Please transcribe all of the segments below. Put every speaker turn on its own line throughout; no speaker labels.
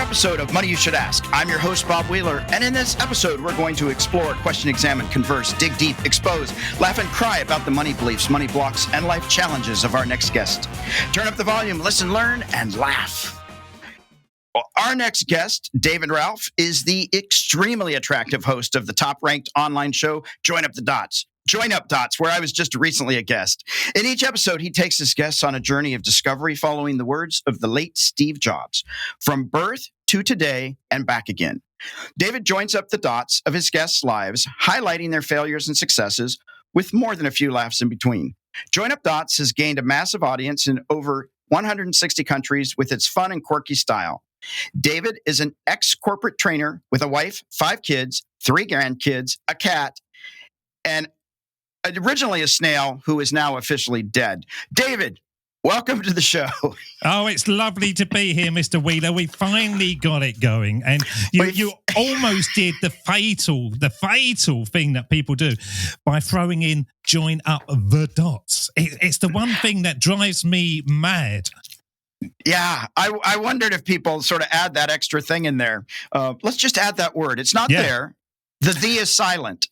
episode of Money You Should Ask. I'm your host, Bob Wheeler, and in this episode, we're going to explore, question, examine, converse, dig deep, expose, laugh and cry about the money beliefs, money blocks, and life challenges of our next guest. Turn up the volume, listen, learn, and laugh. Well, our next guest, David Ralph, is the extremely attractive host of the top-ranked online show, Join Up Dots, where I was just recently a guest. In each episode, he takes his guests on a journey of discovery following the words of the late Steve Jobs, from birth to today and back again. David joins up the dots of his guests' lives, highlighting their failures and successes with more than a few laughs in between. Join Up Dots has gained a massive audience in over 160 countries with its fun and quirky style. David is an ex-corporate trainer with a wife, 5 kids, 3 grandkids, a cat, and originally a snail who is now officially dead. David, welcome to the show.
Oh, it's lovely to be here, Mr. Wheeler. We finally got it going. And you almost did the fatal thing that people do by throwing in join up the dots. It's the one thing that drives me mad.
Yeah, I wondered if people sort of add that extra thing in there. Let's just add that word. It's not there. The is silent.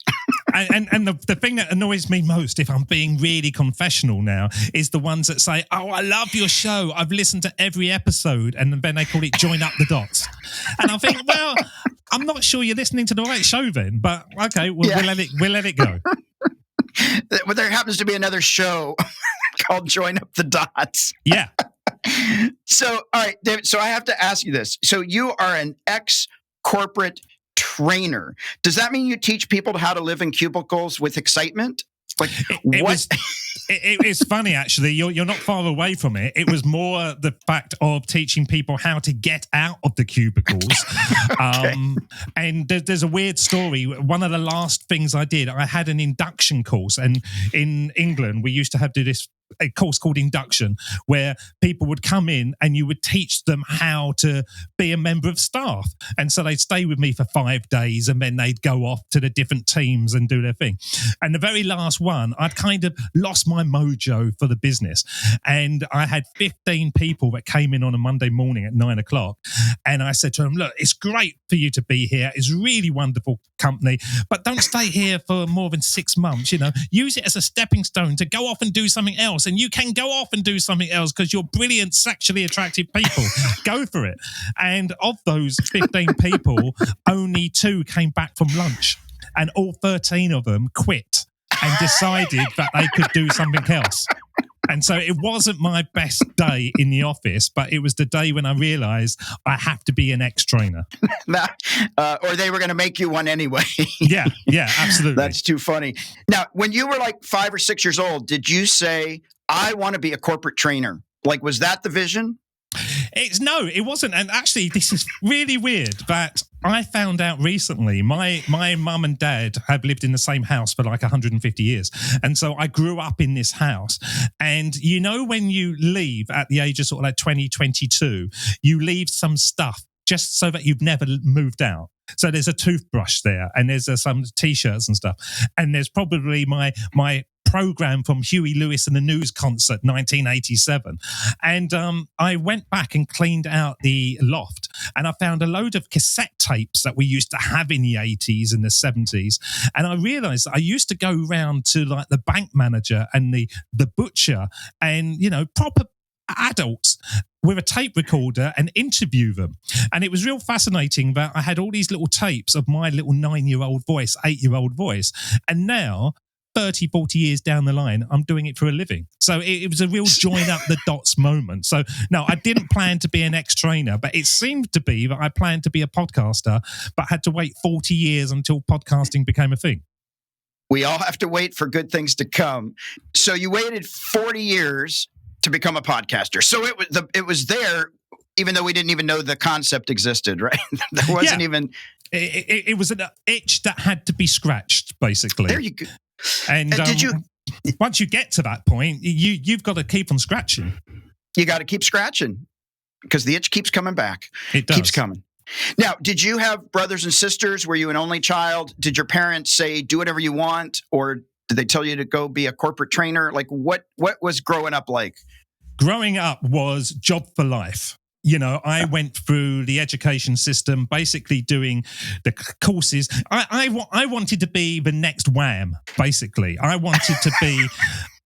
And the thing that annoys me most, if I'm being really confessional now, is the ones that say, "Oh, I love your show. I've listened to every episode," and then they call it "Join Up the Dots." And I think, well, I'm not sure you're listening to the right show then, but okay, we'll let it go.
Well, there happens to be another show called "Join Up the Dots."
Yeah.
So, all right, David. So I have to ask you this. So you are an ex-corporate trainer. Does that mean you teach people how to live in cubicles with excitement? Like what?
It's funny, actually. You're not far away from it. It was more the fact of teaching people how to get out of the cubicles. Okay. And there's a weird story. One of the last things I did, I had an induction course, and in England we used to have to do this. A course called induction, where people would come in and you would teach them how to be a member of staff. And so they'd stay with me for 5 days and then they'd go off to the different teams and do their thing. And the very last one, I'd kind of lost my mojo for the business. And I had 15 people that came in on a Monday morning at 9 o'clock. And I said to them, look, it's great for you to be here. It's really wonderful company, but don't stay here for more than 6 months. Use it as a stepping stone to go off and do something else. And you can go off and do something else because you're brilliant, sexually attractive people. Go for it. And of those 15 people, only 2 came back from lunch, and all 13 of them quit and decided that they could do something else. And so it wasn't my best day in the office, but it was the day when I realized I have to be an ex-trainer.
Or they were going to make you one anyway.
Yeah, absolutely.
That's too funny. Now, when you were like 5 or 6 years old, did you say, I want to be a corporate trainer? Like, was that the vision?
No, it wasn't. And actually, this is really weird that I found out recently. My mum and dad have lived in the same house for like 150 years. And so I grew up in this house. And when you leave at the age of sort of like 20, 22, you leave some stuff just so that you've never moved out. So there's a toothbrush there, and there's some T-shirts and stuff. And there's probably my program from Huey Lewis and the News concert 1987, and I went back and cleaned out the loft, and I found a load of cassette tapes that we used to have in the 80s and the 70s, and I realized that I used to go round to like the bank manager and the butcher and proper adults with a tape recorder and interview them. And it was real fascinating that I had all these little tapes of my little 9-year-old voice, 8-year-old voice, and now 30, 40 years down the line, I'm doing it for a living. So it was a real join up the dots moment. So no, I didn't plan to be an ex-trainer, but it seemed to be that I planned to be a podcaster, but had to wait 40 years until podcasting became a thing.
We all have to wait for good things to come. So you waited 40 years to become a podcaster. So it was there, even though we didn't even know the concept existed, right? There wasn't even...
It was an itch that had to be scratched, basically.
There you go.
And did you? Once you get to that point, you've got to keep on scratching.
You got to keep scratching because the itch keeps coming back.
It does.
Keeps coming. Now, did you have brothers and sisters? Were you an only child? Did your parents say, do whatever you want? Or did they tell you to go be a corporate trainer? Like what was growing up like?
Growing up was job for life. I went through the education system, basically doing the courses. I wanted to be the next Wham, basically. I wanted to be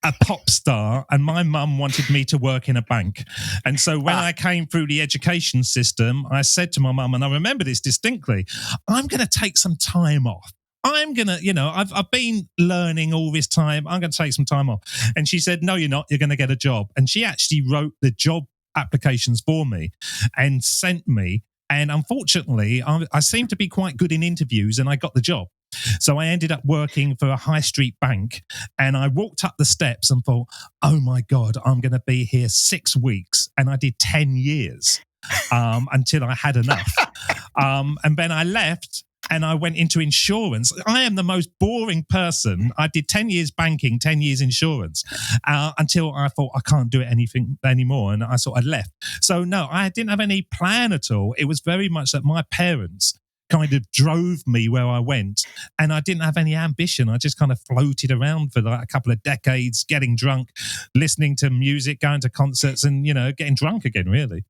a pop star, and my mum wanted me to work in a bank. And so when I came through the education system, I said to my mum, and I remember this distinctly, I'm going to take some time off. I'm going to, I've been learning all this time. I'm going to take some time off. And she said, no, you're not. You're going to get a job. And she actually wrote the job applications for me and sent me. And unfortunately, I seemed to be quite good in interviews, and I got the job. So I ended up working for a high street bank, and I walked up the steps and thought, oh my God, I'm going to be here 6 weeks. And I did 10 years until I had enough. And then I left. And I went into insurance. I am the most boring person. I did 10 years banking, 10 years insurance, until I thought I can't do it anything anymore. And I sort of left. So no, I didn't have any plan at all. It was very much that my parents kind of drove me where I went, and I didn't have any ambition. I just kind of floated around for like a couple of decades, getting drunk, listening to music, going to concerts, and, getting drunk again, really.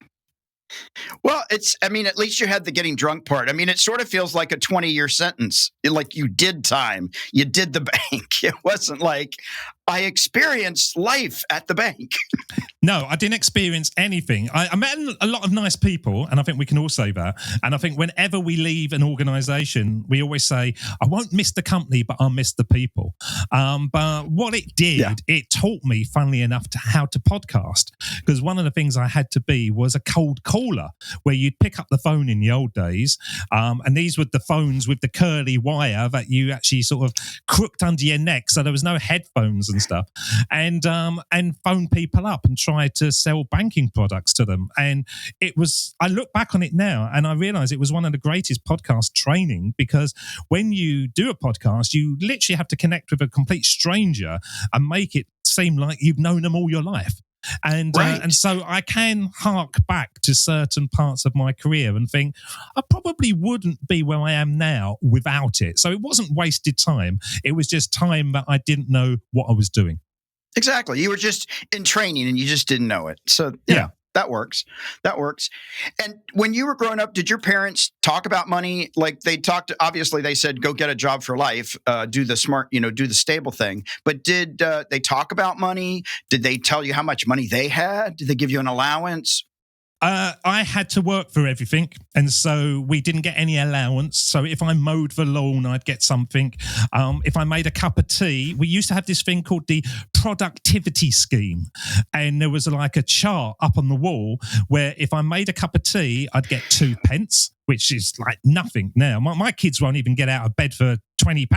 Well, at least you had the getting drunk part. It sort of feels like a 20-year sentence. Like you did time. You did the bank. It wasn't like I experienced life at the bank.
No, I didn't experience anything. I met a lot of nice people, and I think we can all say that. And I think whenever we leave an organization, we always say, I won't miss the company, but I'll miss the people. But what it did, it taught me, funnily enough, how to podcast. Because one of the things I had to be was a cold caller, where you'd pick up the phone in the old days. And these were the phones with the curly wire that you actually sort of crooked under your neck. So there was no headphones and stuff. And phone people up and try to sell banking products to them. And I look back on it now and I realize it was one of the greatest podcast training, because when you do a podcast, you literally have to connect with a complete stranger and make it seem like you've known them all your life. And and so I can hark back to certain parts of my career and think I probably wouldn't be where I am now without it. So it wasn't wasted time. It was just time that I didn't know what I was doing.
Exactly. You were just in training and you just didn't know it. So that works. That works. And when you were growing up, did your parents talk about money? Like obviously they said, go get a job for life, do the smart, do the stable thing. But did they talk about money? Did they tell you how much money they had? Did they give you an allowance?
I had to work for everything, and so we didn't get any allowance. So if I mowed the lawn, I'd get something. If I made a cup of tea, we used to have this thing called the productivity scheme, and there was like a chart up on the wall where if I made a cup of tea, I'd get 2 pence, which is like nothing now. My kids won't even get out of bed for £20,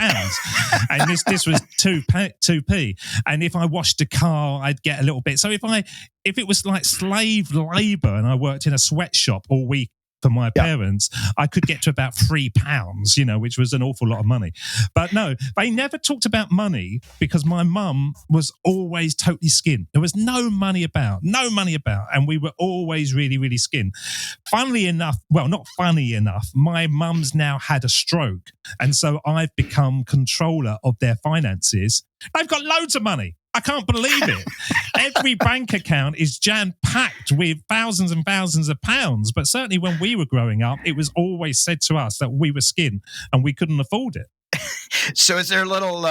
and this was 2p. And if I washed a car, I'd get a little bit. So if it was like slave labor and I worked in a sweatshop all week for my parents, I could get to about £3, which was an awful lot of money. But no, they never talked about money because my mum was always totally skint. There was no money about, and we were always really, really skint. Funnily enough, well, not funny enough, my mum's now had a stroke, and so I've become controller of their finances. They've got loads of money. I can't believe it. Every bank account is jam-packed with thousands and thousands of pounds. But certainly when we were growing up, it was always said to us that we were skint and we couldn't afford it.
So is there a little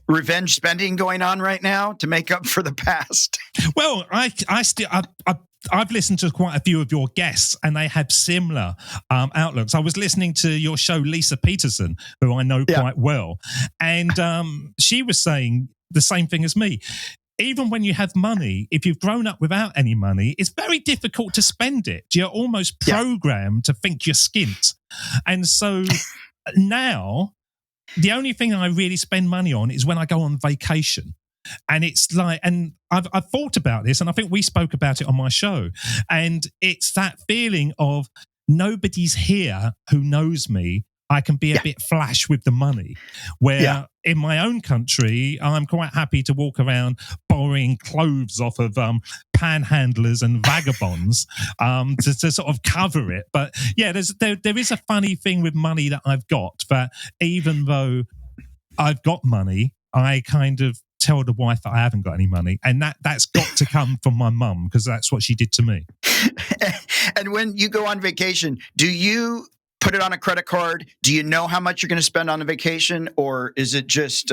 revenge spending going on right now to make up for the past?
Well, I've listened to quite a few of your guests and they have similar outlooks. I was listening to your show, Lisa Peterson, who I know quite well. And she was saying the same thing as me. Even when you have money, if you've grown up without any money, it's very difficult to spend it. You're almost programmed to think you're skint. And so now the only thing I really spend money on is when I go on vacation. And it's like, and I've thought about this, and I think we spoke about it on my show. And it's that feeling of nobody's here who knows me. I can be a bit flash with the money, where in my own country, I'm quite happy to walk around borrowing clothes off of panhandlers and vagabonds to sort of cover it. But yeah, there is a funny thing with money that I've got, that even though I've got money, I kind of tell the wife that I haven't got any money. And that's got to come from my mum, because that's what she did to me.
And when you go on vacation, do you put it on a credit card? Do you know how much you're going to spend on a vacation? Or is it just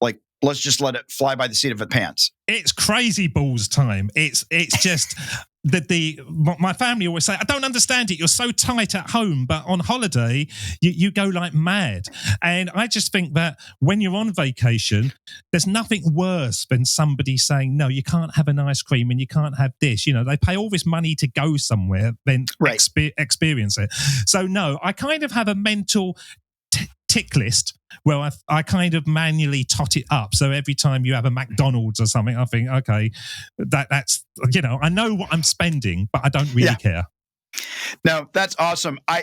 like, let's just let it fly by the seat of the pants?
It's crazy balls time. It's just my family always say, I don't understand it. You're so tight at home, but on holiday, you go like mad. And I just think that when you're on vacation, there's nothing worse than somebody saying, no, you can't have an ice cream and you can't have this. You know, they pay all this money to go somewhere, then experience it. So no, I kind of have a mental tick list where I kind of manually tot it up. So every time you have a McDonald's or something, I think, okay, that's, you know, I know what I'm spending, but I don't really care.
No, that's awesome. I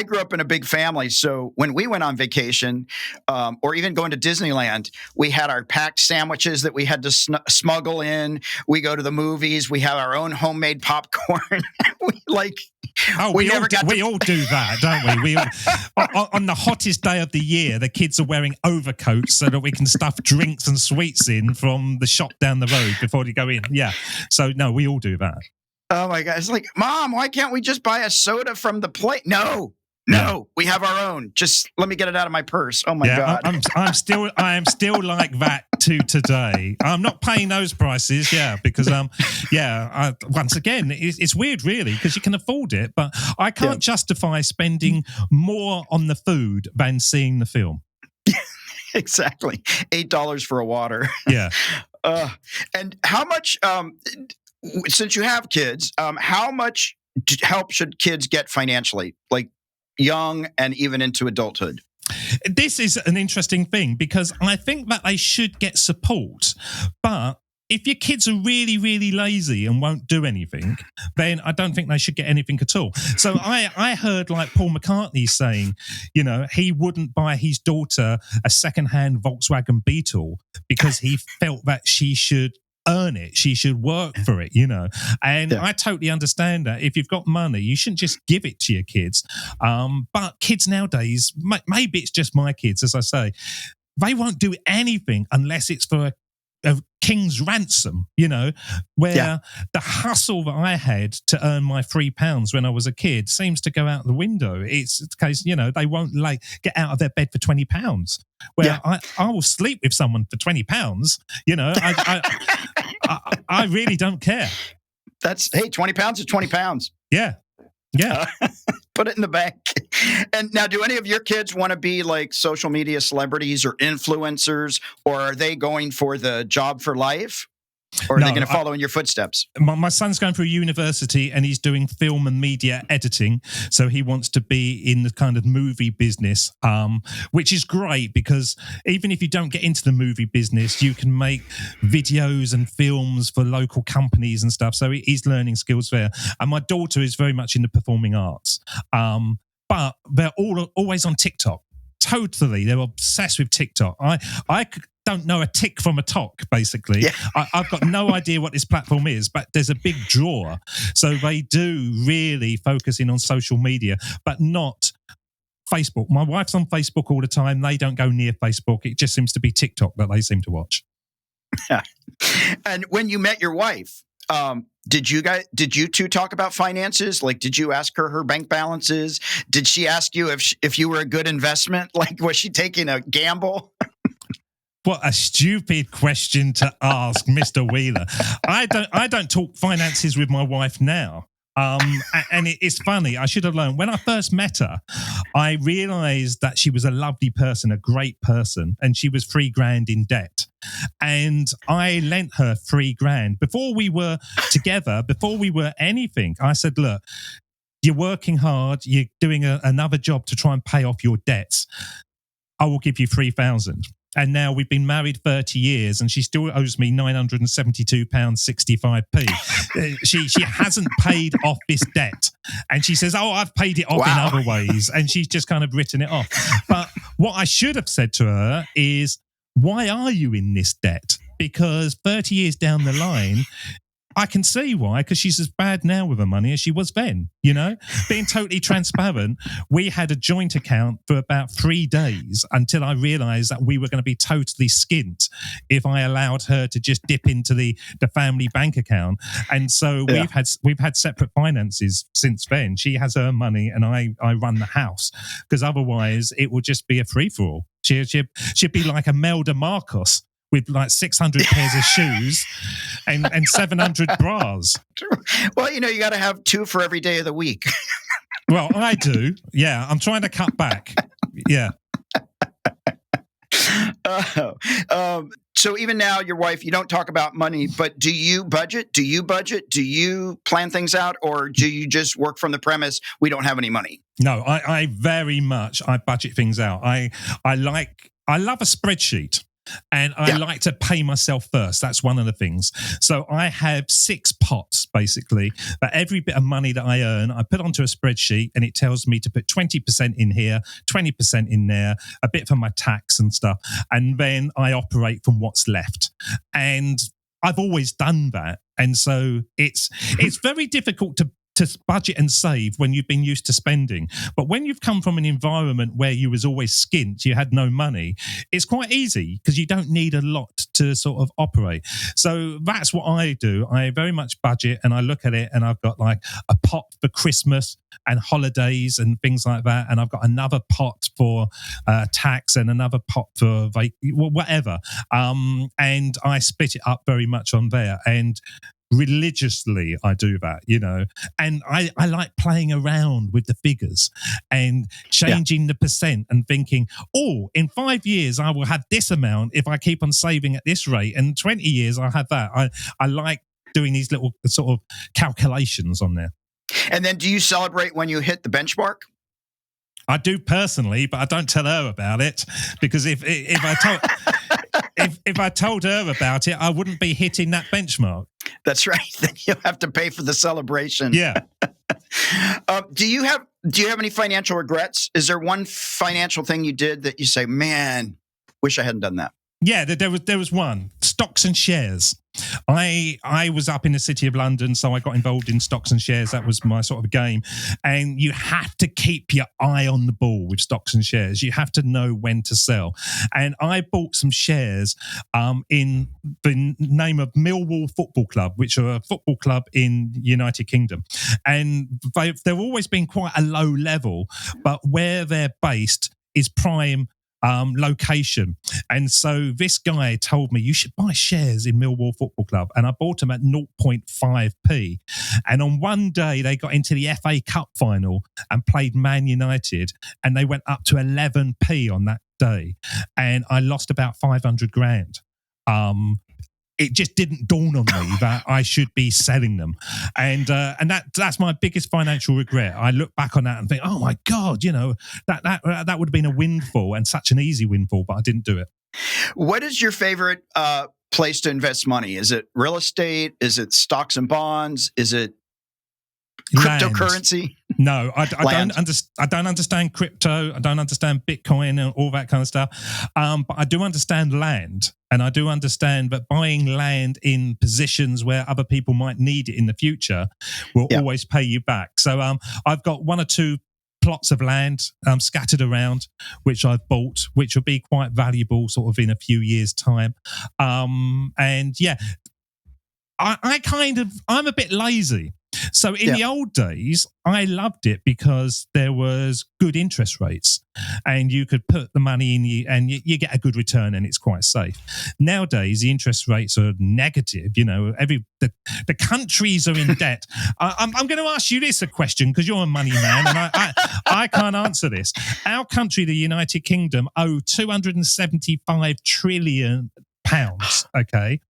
grew up in a big family, so when we went on vacation, or even going to Disneyland, we had our packed sandwiches that we had to smuggle in. We go to the movies. We have our own homemade popcorn. We all do that, don't we? On the hottest day of the year, the kids are wearing overcoats so that we can stuff drinks and sweets in from the shop down the road before they go in. Yeah. So no, we all do that. Oh my God. It's like, Mom, why can't we just buy a soda from the plate? No, we have our own. Just let me get it out of my purse. Oh my God.
I am still like that to today. I'm not paying those prices. Yeah. Because, once again, it's weird really, because you can afford it, but I can't justify spending more on the food than seeing the film.
Exactly. $8 for a water.
Yeah.
And how much, since you have kids, how much help should kids get financially, like young and even into adulthood?
This is an interesting thing, because I think that they should get support. But if your kids are really, really lazy and won't do anything, then I don't think they should get anything at all. So I heard like Paul McCartney saying, you know, he wouldn't buy his daughter a secondhand Volkswagen Beetle because he felt that she should earn it. She should work for it, you know. And I totally understand that. If you've got money, you shouldn't just give it to your kids. But kids nowadays, maybe it's just my kids, as I say, they won't do anything unless it's for a king's ransom, you know, where the hustle that I had to earn my £3 when I was a kid seems to go out the window. It's the case, you know, they won't like get out of their bed for £20. Where I will sleep with someone for £20, you know. I really don't care.
That's, hey, £20 is £20.
Yeah.
Put it in the bank. And now, do any of your kids want to be like social media celebrities or influencers, or are they going for the job for life? Or are they going to follow in your footsteps?
My son's going through university and he's doing film and media editing. So he wants to be in the kind of movie business, which is great, because even if you don't get into the movie business, you can make videos and films for local companies and stuff. So he's learning skills there. And my daughter is very much in the performing arts. But they're always on TikTok. Totally. They're obsessed with TikTok. I don't know a tick from a tock, basically. I've got no idea what this platform is, but there's a big draw. So they do really focus in on social media, but not Facebook. My wife's on Facebook all the time. They don't go near Facebook. It just seems to be TikTok that they seem to watch.
And when you met your wife, did you two talk about finances? Like, did you ask her bank balances? Did she ask you if you were a good investment? Like, was she taking a gamble?
What a stupid question to ask, Mr. Wheeler. I don't talk finances with my wife now. And it's funny. I should have learned. When I first met her, I realized that she was a lovely person, a great person, and she was $3,000 in debt. And I lent her $3,000 before we were together, before we were anything. I said, look, you're working hard. You're doing another job to try and pay off your debts. I will give you $3,000. And now we've been married 30 years and she still owes me £972.65p. She hasn't paid off this debt. And she says, oh, I've paid it off in other ways. And she's just kind of written it off. But what I should have said to her is, why are you in this debt? Because 30 years down the line, I can see why, because she's as bad now with her money as she was then, you know? Being totally transparent, we had a joint account for about 3 days until I realised that we were going to be totally skint if I allowed her to just dip into the family bank account. And so we've had separate finances since then. She has her money and I run the house, because otherwise it will just be a free-for-all. She'd be like Imelda Marcos, with like 600 pairs of shoes and 700 bras.
Well, you got to have 2 for every day of the week.
Well, I do. Yeah, I'm trying to cut back. Yeah.
So even now, your wife, you don't talk about money, but do you budget? Do you budget? Do you plan things out? Or do you just work from the premise, we don't have any money?
No, I very much, I budget things out. I love a spreadsheet. And I like to pay myself first. That's one of the things. So I have 6 pots, basically, that every bit of money that I earn, I put onto a spreadsheet, and it tells me to put 20% in here, 20% in there, a bit for my tax and stuff. And then I operate from what's left. And I've always done that. And so it's very difficult to budget and save when you've been used to spending. But when you've come from an environment where you was always skint, you had no money, it's quite easy because you don't need a lot to sort of operate. So that's what I do. I very much budget, and I look at it, and I've got like a pot for Christmas and holidays and things like that. And I've got another pot for tax and another pot for whatever. And I split it up very much on there. And religiously I do that, and I like playing around with the figures and changing the percent and thinking, in 5 years I will have this amount if I keep on saving at this rate, and 20 years I'll have that. I like doing these little sort of calculations on there.
And then do you celebrate when you hit the benchmark?
I do personally, but I don't tell her about it, because if I told her about it, I wouldn't be hitting that benchmark.
That's right. Then you'll have to pay for the celebration.
Yeah.
Do you have any financial regrets? Is there one financial thing you did that you say, man, wish I hadn't done that?
Yeah, there was one. Stocks and shares. I was up in the City of London, so I got involved in stocks and shares. That was my sort of game. And you have to keep your eye on the ball with stocks and shares. You have to know when to sell. And I bought some shares in the name of Millwall Football Club, which are a football club in the United Kingdom. And they've always been quite a low level, but where they're based is prime location. And so this guy told me, you should buy shares in Millwall Football Club. And I bought them at 0.5p. And on one day, they got into the FA Cup final and played Man United, and they went up to 11p on that day. And I lost about 500 grand. It just didn't dawn on me that I should be selling them. And that's my biggest financial regret. I look back on that and think, oh my God, that would have been a windfall, and such an easy windfall, but I didn't do it.
What is your favorite place to invest money? Is it real estate? Is it stocks and bonds? Is it cryptocurrency?
No, I don't understand crypto. I don't understand Bitcoin and all that kind of stuff. But I do understand land. And I do understand that buying land in positions where other people might need it in the future will always pay you back. So I've got 1 or 2 plots of land scattered around, which I've bought, which will be quite valuable sort of in a few years' time. And yeah, I'm a bit lazy. So in the old days, I loved it because there was good interest rates, and you could put the money in and you get a good return, and it's quite safe. Nowadays, the interest rates are negative. The countries are in debt. I'm going to ask you a question because you're a money man, and I can't answer this. Our country, the United Kingdom, owe £275 trillion. Okay,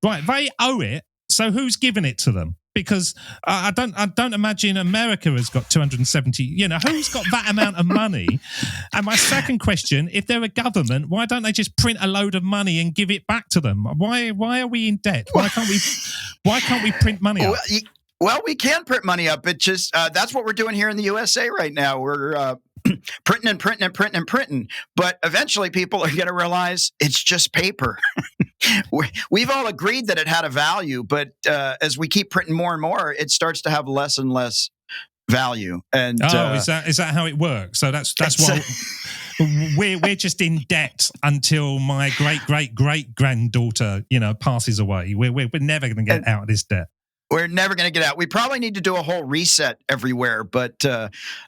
right? They owe it. So who's giving it to them? Because I don't imagine America has got 270. Who's got that amount of money? And my second question: if they're a government, why don't they just print a load of money and give it back to them? Why are we in debt? Why can't we print money up?
Well, we can print money up. It just that's what we're doing here in the USA right now. We're printing and printing and printing and printing. But eventually, people are going to realize it's just paper. We've all agreed that it had a value, but as we keep printing more and more, it starts to have less and less value. And
is that how it works? So that's what we're just in debt until my great granddaughter, passes away. We're never going to get out of this debt.
We're never going to get out. We probably need to do a whole reset everywhere, but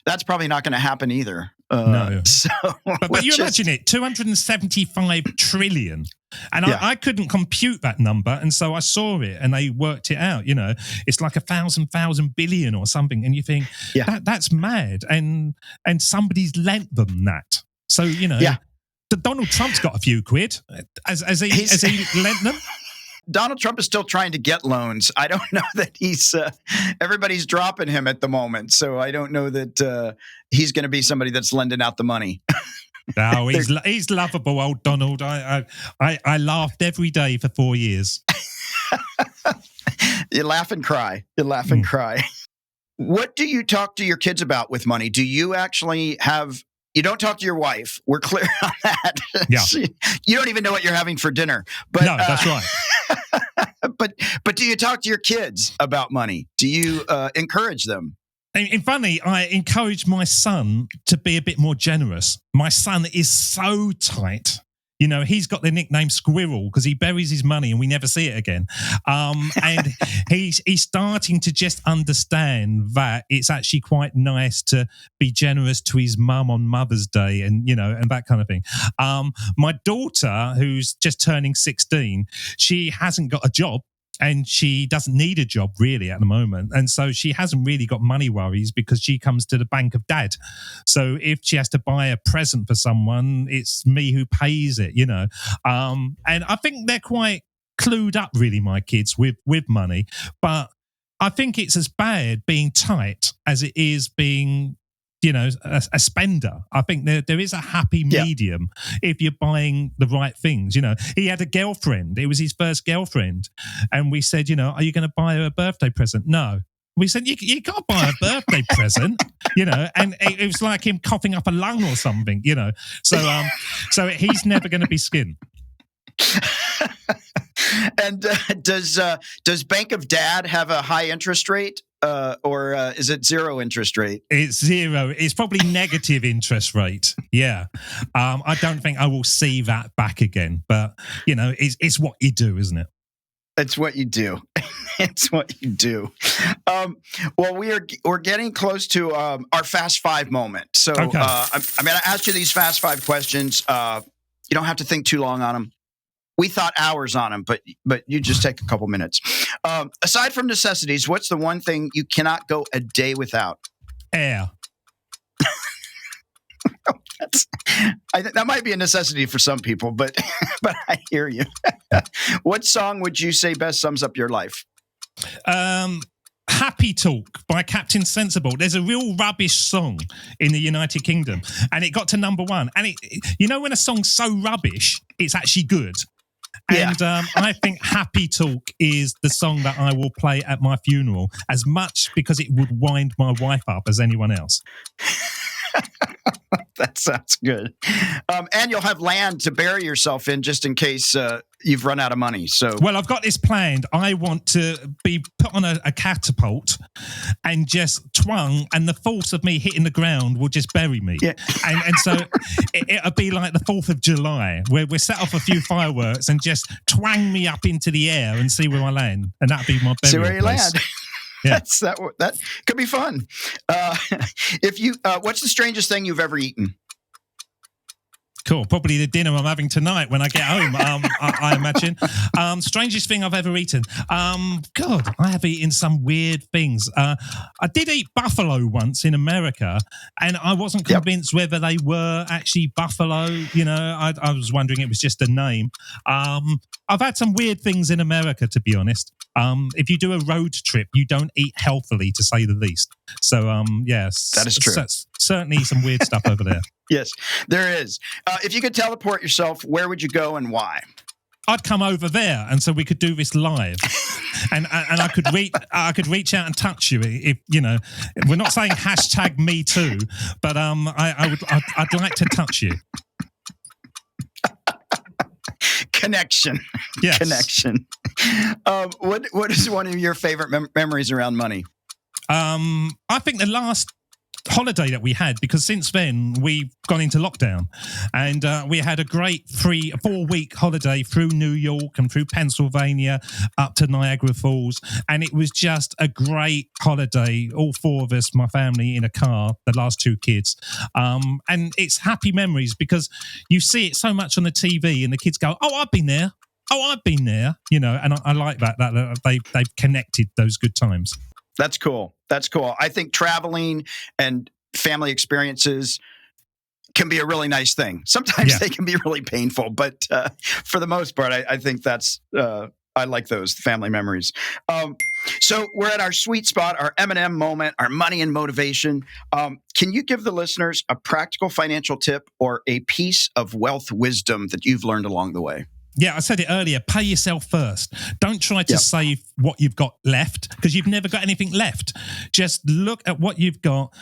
that's probably not going to happen either.
No.
So
but you imagine it, 275 trillion. And I couldn't compute that number. And so I saw it and they worked it out. It's like 1,000 billion or something. And you think, that's mad. And somebody's lent them that. So, Donald Trump's got a few quid. Has he lent them?
Donald Trump is still trying to get loans. I don't know that he's everybody's dropping him at the moment. So I don't know that he's going to be somebody that's lending out the money.
No, he's lovable, old Donald. I laughed every day for 4 years.
You laugh and cry. Cry. What do you talk to your kids about with money? Do you actually have... You don't talk to your wife. We're clear on that.
Yeah.
You don't even know what you're having for dinner. But,
no, that's right.
But do you talk to your kids about money? Do you encourage them?
And funny, I encourage my son to be a bit more generous. My son is so tight. He's got the nickname Squirrel because he buries his money and we never see it again. And he's starting to just understand that it's actually quite nice to be generous to his mum on Mother's Day and that kind of thing. My daughter, who's just turning 16, she hasn't got a job. And she doesn't need a job really at the moment. And so she hasn't really got money worries because she comes to the bank of dad. So if she has to buy a present for someone, it's me who pays it, And I think they're quite clued up really, my kids, with money. But I think it's as bad being tight as it is being... a spender. I think there is a happy medium if you're buying the right things. He had a girlfriend. It was his first girlfriend. And we said, are you going to buy her a birthday present? No. We said, you can't buy a birthday present, and it was like him coughing up a lung or something, So he's never going to be skinned.
And does Bank of Dad have a high interest rate? Or is it zero interest rate?
It's zero. It's probably negative interest rate. Yeah. I don't think I will see that back again. But, it's what you do, isn't it?
It's what you do. It's what you do. Well, we're getting close to our Fast Five moment. So okay. I'm going to ask you these Fast Five questions. You don't have to think too long on them. We thought hours on them, but you just take a couple minutes. Aside from necessities, what's the one thing you cannot go a day without?
Air.
That might be a necessity for some people, but I hear you. What song would you say best sums up your life?
Happy Talk by Captain Sensible. There's a real rubbish song in the United Kingdom, and it got to number one. And when a song's so rubbish, it's actually good. And I think Happy Talk is the song that I will play at my funeral, as much because it would wind my wife up as anyone else.
That sounds good. And you'll have land to bury yourself in just in case you've run out of money. Well,
I've got this planned. I want to be put on a catapult and just twang, and the force of me hitting the ground will just bury me. Yeah. And so it'll be like the 4th of July, where we set off a few fireworks and just twang me up into the air and see where I land. And that'd be my burial
See where you
place.
land. Yeah. That could be fun. What's the strangest thing you've ever eaten?
Cool. Probably the dinner I'm having tonight when I get home, I imagine. Strangest thing I've ever eaten. God, I have eaten some weird things. I did eat buffalo once in America, and I wasn't convinced whether they were actually buffalo. I was wondering it was just a name. I've had some weird things in America, to be honest. If you do a road trip, you don't eat healthily, to say the least. So, yes.
That is true.
Certainly some weird stuff over there.
Yes, there is. If you could teleport yourself, where would you go and why?
I'd come over there, and so we could do this live, and I could reach out and touch you. If we're not saying #MeToo, but I'd like to touch you.
Connection.
Yes.
Connection. What is one of your favorite memories around money?
I think the last holiday that we had, because since then we've gone into lockdown, and we had a great 4-week holiday through New York and through Pennsylvania up to Niagara Falls, and it was just a great holiday, all 4 of us, my family, in a car, the last 2 kids, and it's happy memories because you see it so much on the TV and the kids go, oh, I've been there, and I like that they've connected those good times.
That's cool. I think traveling and family experiences can be a really nice thing. Sometimes they can be really painful, but for the most part, I think that's, I like those family memories. So we're at our sweet spot, our M&M moment, our money and motivation. Can you give the listeners a practical financial tip or a piece of wealth wisdom that you've learned along the way?
Yeah, I said it earlier. Pay yourself first. Don't try to save what you've got left, because you've never got anything left. Just look at what you've got,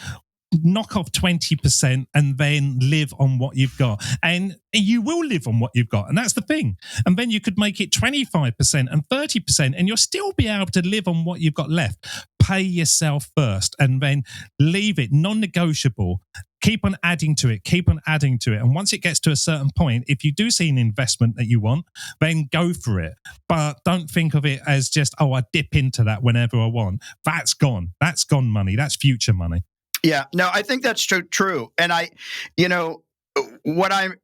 knock off 20%, and then live on what you've got. And you will live on what you've got. And that's the thing. And then you could make it 25% and 30%, and you'll still be able to live on what you've got left. Pay yourself first, and then leave it non-negotiable. Keep on adding to it. And once it gets to a certain point, if you do see an investment that you want, then go for it. But don't think of it as just, I dip into that whenever I want. That's gone. That's gone money. That's future money.
Yeah, no, I think that's true. And what I'm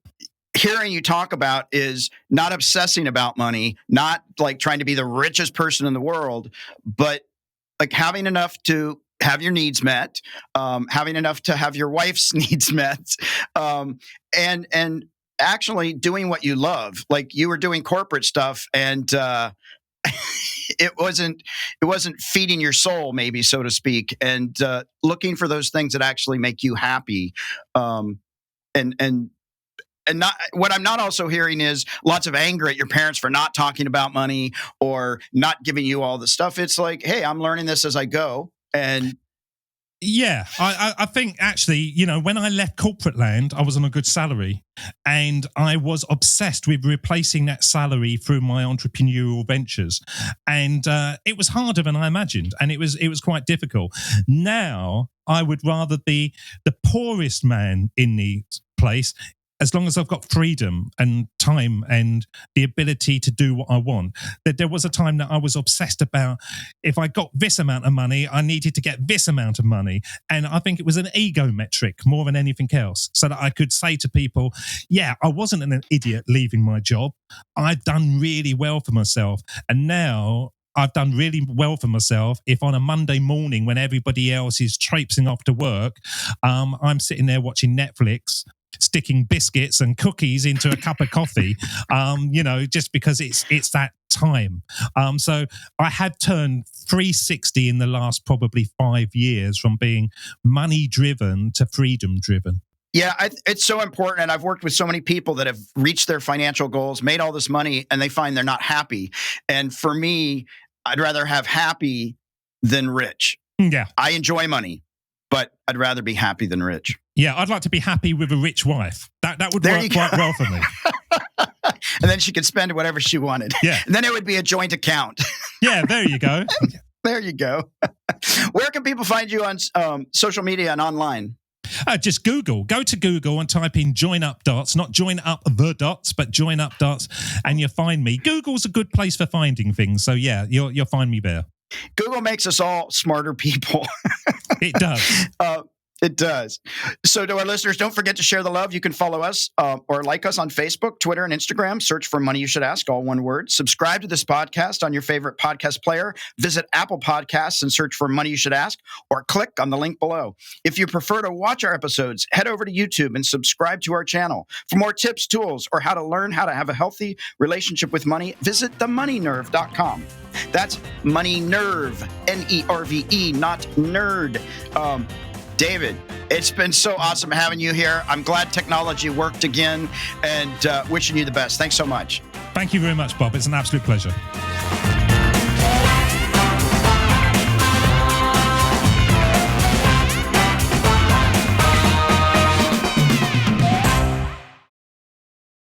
hearing you talk about is not obsessing about money, not like trying to be the richest person in the world, but like having enough to have your needs met, having enough to have your wife's needs met, and actually doing what you love. Like you were doing corporate stuff, and it wasn't feeding your soul, maybe, so to speak, and looking for those things that actually make you happy. And not what I'm not also hearing is lots of anger at your parents for not talking about money or not giving you all the stuff. It's like, hey, I'm learning this as I go. And
yeah, I think actually, when I left corporate land, I was on a good salary, and I was obsessed with replacing that salary through my entrepreneurial ventures. And it was harder than I imagined, and it was quite difficult. Now, I would rather be the poorest man in the place, as long as I've got freedom and time and the ability to do what I want. There was a time that I was obsessed about, if I got this amount of money, I needed to get this amount of money. And I think it was an ego metric more than anything else, so that I could say to people, yeah, I wasn't an idiot leaving my job. I'd done really well for myself. And now I've done really well for myself if on a Monday morning when everybody else is traipsing off to work, I'm sitting there watching Netflix, sticking biscuits and cookies into a cup of coffee, just because it's that time. So I had turned 360 in the last probably 5 years from being money driven to freedom driven.
Yeah, it's so important. And I've worked with so many people that have reached their financial goals, made all this money, and they find they're not happy. And for me, I'd rather have happy than rich.
Yeah.
I enjoy money, but I'd rather be happy than rich.
Yeah, I'd like to be happy with a rich wife. That would work quite well for me.
And then she could spend whatever she wanted.
Yeah.
And then it would be a joint account.
Yeah, there you go.
There you go. Where can people find you on social media and online?
Just Google. Go to Google and type in Join Up Dots, not Join Up the Dots, but Join Up Dots, and you'll find me. Google's a good place for finding things. So yeah, you'll find me there.
Google makes us all smarter people.
It does.
It does. So to our listeners, don't forget to share the love. You can follow us or like us on Facebook, Twitter, and Instagram. Search for Money You Should Ask, all one word. Subscribe to this podcast on your favorite podcast player. Visit Apple Podcasts and search for Money You Should Ask, or click on the link below. If you prefer to watch our episodes, head over to YouTube and subscribe to our channel. For more tips, tools, or how to learn how to have a healthy relationship with money, visit themoneynerve.com. That's Money Nerve, Nerve, not nerd. David, it's been so awesome having you here. I'm glad technology worked again, and wishing you the best. Thanks so much.
Thank you very much, Bob. It's an absolute pleasure.